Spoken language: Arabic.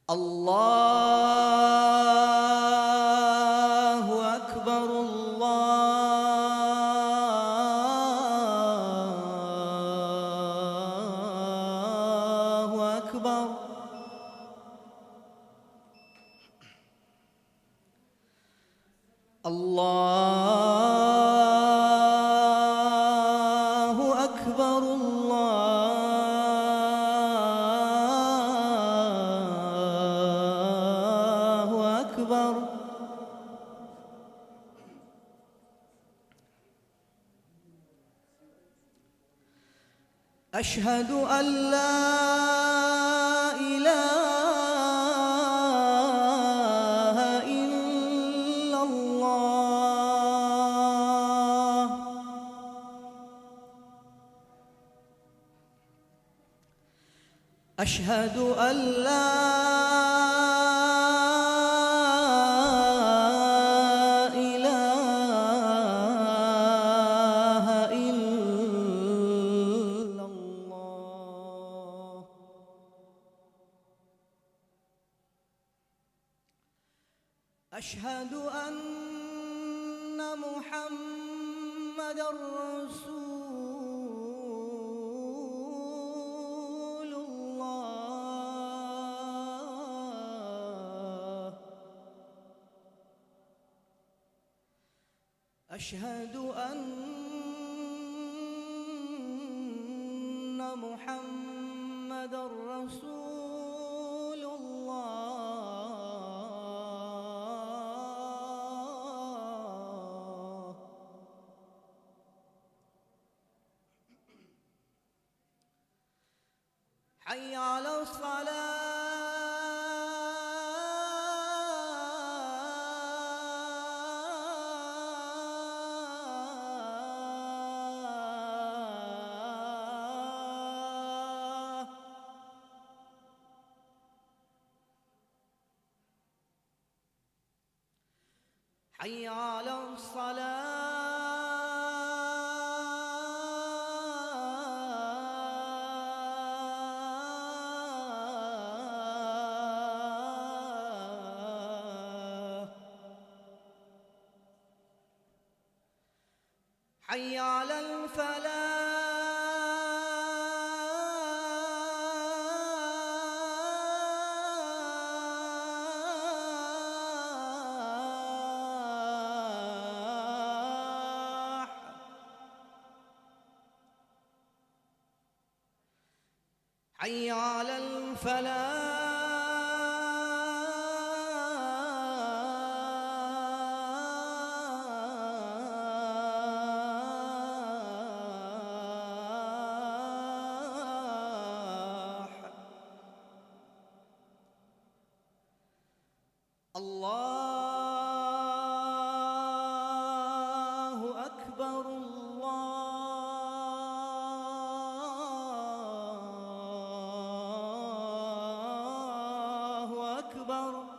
الله أكبر الله أكبر. الله أكبر الله أكبر. أشهد أن لا إله إلا الله. أشهد أن لا إله إلا الله. أشهد أن محمدًا رسول الله. أشهد أن محمدًا رسول الله. حي على الصلاة. حي على الصلاة. حي على الفلاح. حي على الفلاح. الله أكبر الله أكبر.